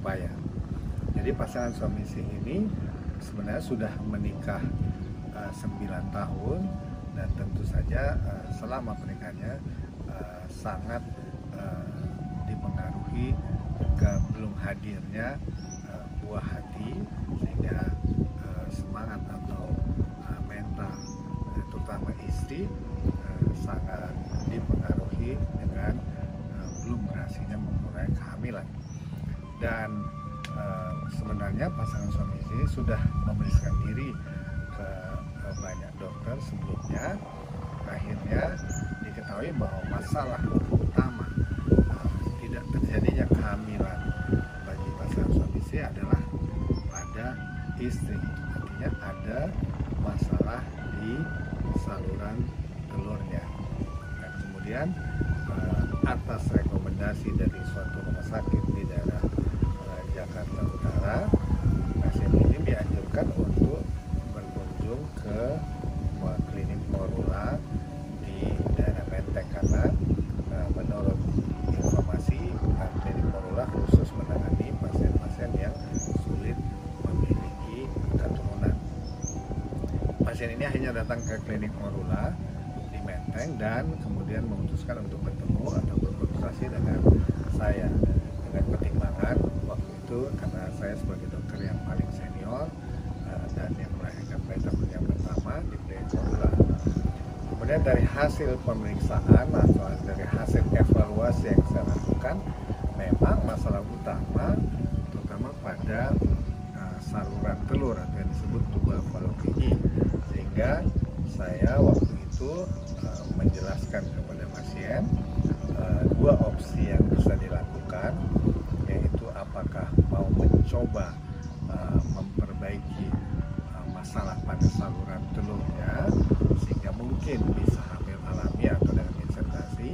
Surabaya. Jadi pasangan suami istri ini sebenarnya sudah menikah 9 tahun, dan tentu saja selama pernikahannya sangat dipengaruhi juga belum hadirnya buah hati, sehingga semangat atau mental terutama istri sangat dipengaruhi dengan belum berhasilnya memulai kehamilan. Dan sebenarnya pasangan suami istri sudah memeriksakan diri ke banyak dokter sebelumnya. Akhirnya diketahui bahwa masalah utama tidak terjadinya kehamilan bagi pasangan suami istri adalah pada istri. Artinya ada masalah di saluran telurnya. Dan kemudian atas rekomendasi dari suatu rumah sakit di daerah Jakarta Utara, pasien ini dianjurkan untuk berkunjung ke klinik Morula di daerah Menteng, karena menurut informasi klinik Morula khusus menangani pasien-pasien yang sulit memiliki keturunan. Pasien ini akhirnya datang ke klinik Morula di Menteng dan kemudian memutuskan untuk bertemu atau berkonsultasi dengan saya, dengan pertimbangan waktu itu karena saya sebagai dokter yang paling senior dan yang melahirkan bayi tabung yang pertama di klinik Morula. Kemudian dari hasil pemeriksaan atau dari hasil evaluasi yang saya lakukan, memang masalah utama terutama pada saluran telur atau yang disebut tubal fallopian, sehingga saya waktu itu menjelaskan kepada pasien dua opsi yang bisa dilakukan, yaitu apakah mau mencoba memperbaiki masalah pada saluran telurnya sehingga mungkin bisa hamil alami atau dengan inseminasi,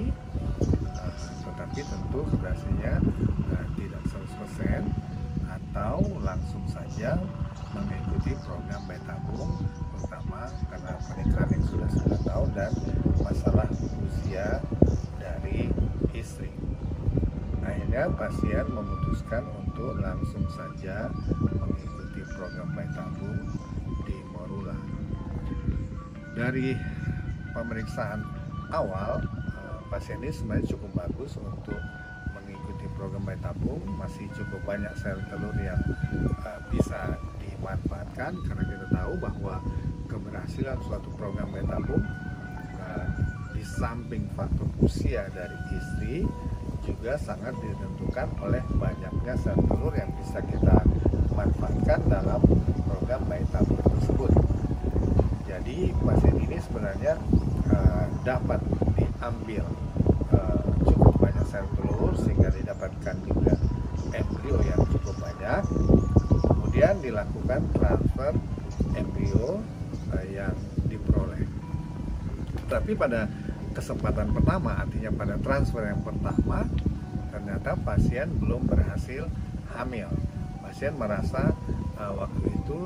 tetapi tentu keberhasilannya tidak 100%, atau langsung saja mengikuti program bayi tabung, terutama karena pernikahan yang sudah 9 tahun dan masalah usia dari istri. Akhirnya pasien memutuskan untuk langsung saja mengikuti program bayi tabung di Morula. Dari pemeriksaan awal, pasien ini sebenarnya cukup bagus untuk mengikuti program bayi tabung. Masih cukup banyak sel telur yang bisa dimanfaatkan, karena kita tahu bahwa keberhasilan suatu program bayi tabung di samping faktor usia dari istri juga sangat ditentukan oleh banyaknya sel telur yang bisa kita manfaatkan dalam program bayi tabung tersebut. Jadi pasien ini sebenarnya dapat diambil cukup banyak sel telur sehingga didapatkan juga embrio yang cukup banyak. Kemudian dilakukan transfer embrio yang diperoleh. Tapi pada kesempatan pertama, artinya pada transfer yang pertama, ternyata pasien belum berhasil hamil. Pasien merasa waktu itu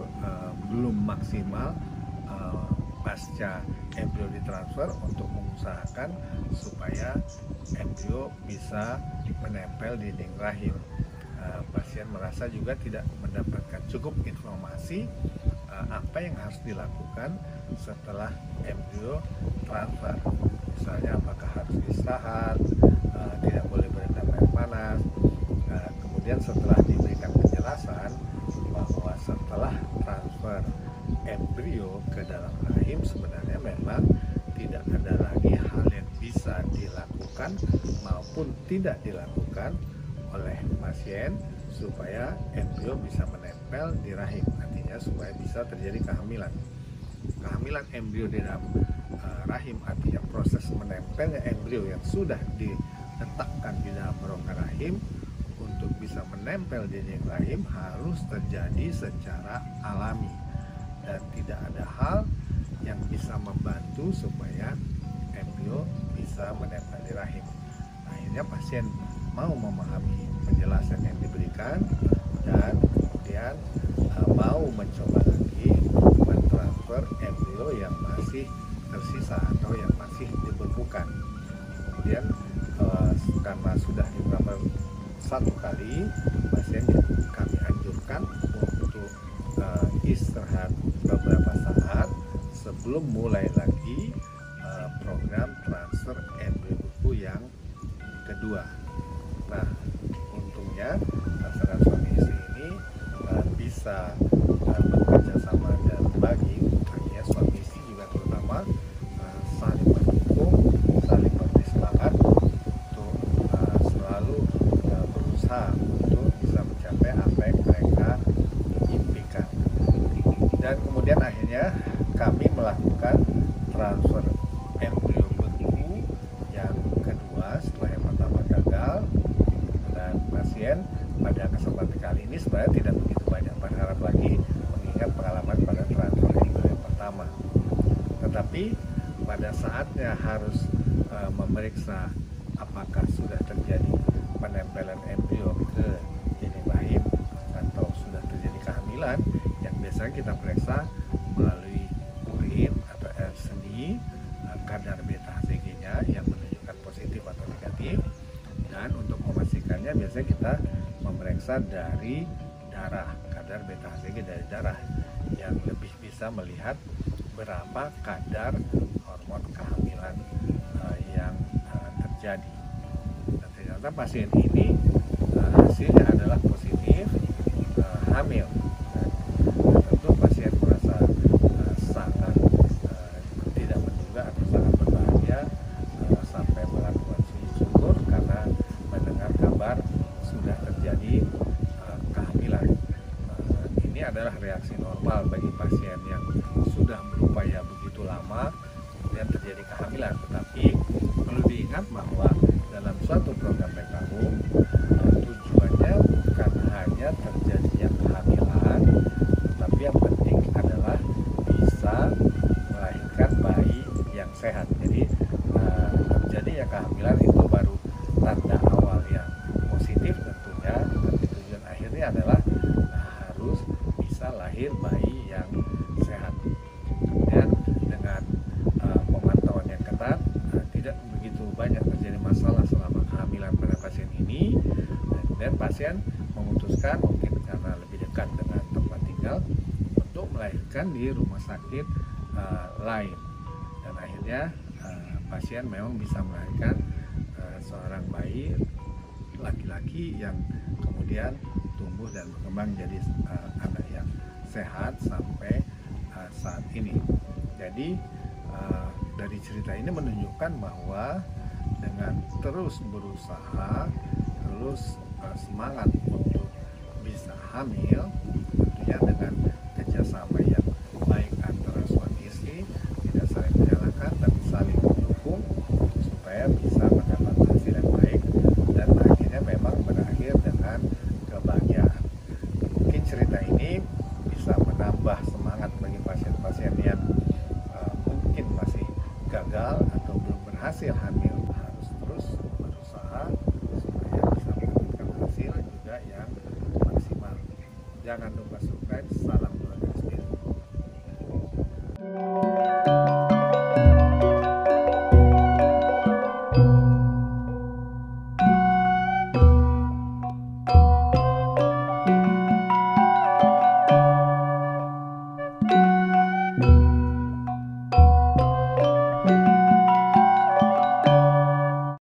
belum maksimal pasca embrio ditransfer untuk mengusahakan supaya embrio bisa menempel di dinding rahim. Pasien merasa juga tidak mendapatkan cukup informasi apa yang harus dilakukan setelah embrio transfer. Misalnya apakah harus istirahat, tidak boleh berendam air panas. Kemudian setelah diberikan penjelasan bahwa setelah transfer embrio ke dalam rahim sebenarnya memang tidak ada lagi hal yang bisa dilakukan maupun tidak dilakukan oleh pasien supaya embrio bisa menempel di rahim, artinya supaya bisa terjadi kehamilan. Kehamilan embrio di dalam rahim artinya proses menempelnya embrio yang sudah diletakkan di dalam rongga rahim untuk bisa menempel di dinding rahim harus terjadi secara alami dan tidak ada hal yang bisa membantu supaya embrio bisa menempel di rahim. Akhirnya pasien mau memahami penjelasan yang diberikan dan kemudian mau mencoba lagi mentransfer embrio yang masih tersisa atau yang masih dibekukan. Kemudian karena sudah ditransfer satu kali, pasien sebelum mulai lagi program transfer embrio yang kedua. Nah, untungnya pasangan suami istri ini bisa bekerja sama dan berbagi. Artinya suami istri juga terutama saling mendukung, saling memberi semangat untuk selalu berusaha untuk bisa mencapai apa yang mereka impikan. Dan kemudian akhirnya kami melakukan transfer embrio beku yang kedua setelah yang pertama gagal. Dan pasien pada kesempatan kali ini sebenarnya tidak begitu banyak berharap lagi mengingat pengalaman pada transfer embrio yang pertama. Tetapi pada saatnya harus memeriksa apakah sudah terjadi penempelan embrio ke janin rahim atau sudah terjadi kehamilan, yang biasanya kita periksa melalui urin atau air seni, kadar beta HCG-nya yang menunjukkan positif atau negatif. Dan untuk memastikannya biasanya kita memeriksa dari darah, kadar beta HCG dari darah yang lebih bisa melihat berapa kadar hormon kehamilan yang terjadi. Dan ternyata pasien ini hasilnya adalah positif hamil. Dan tentu pasien merasa sangat tidak menduga atau sangat berbahagia sampai melakukan sujud syukur karena mendengar kabar sudah terjadi kehamilan. Ini adalah reaksi normal bagi pasien yang sudah berupaya begitu lama kemudian terjadi kehamilan. Tetapi perlu diingat bahwa dalam suatu program PKU tujuannya bukan hanya terjadinya kehamilan, tetapi yang penting adalah bisa melahirkan bayi yang sehat. Jadi terjadinya kehamilan itu baru tanda awal yang positif tentunya, tapi tujuan akhirnya adalah harus bisa lahir bayi yang sehat. Kemudian dengan pemantauan yang ketat, tidak begitu banyak terjadi masalah selama kehamilan pada pasien ini. Dan pasien memutuskan mungkin karena lebih dekat dengan tempat tinggal untuk melahirkan di rumah sakit lain. Dan akhirnya pasien memang bisa melahirkan seorang bayi laki-laki yang kemudian tumbuh dan berkembang jadi anak yang sehat sampai saat ini. Jadi dari cerita ini menunjukkan bahwa dengan terus berusaha, terus semangat untuk bisa hamil,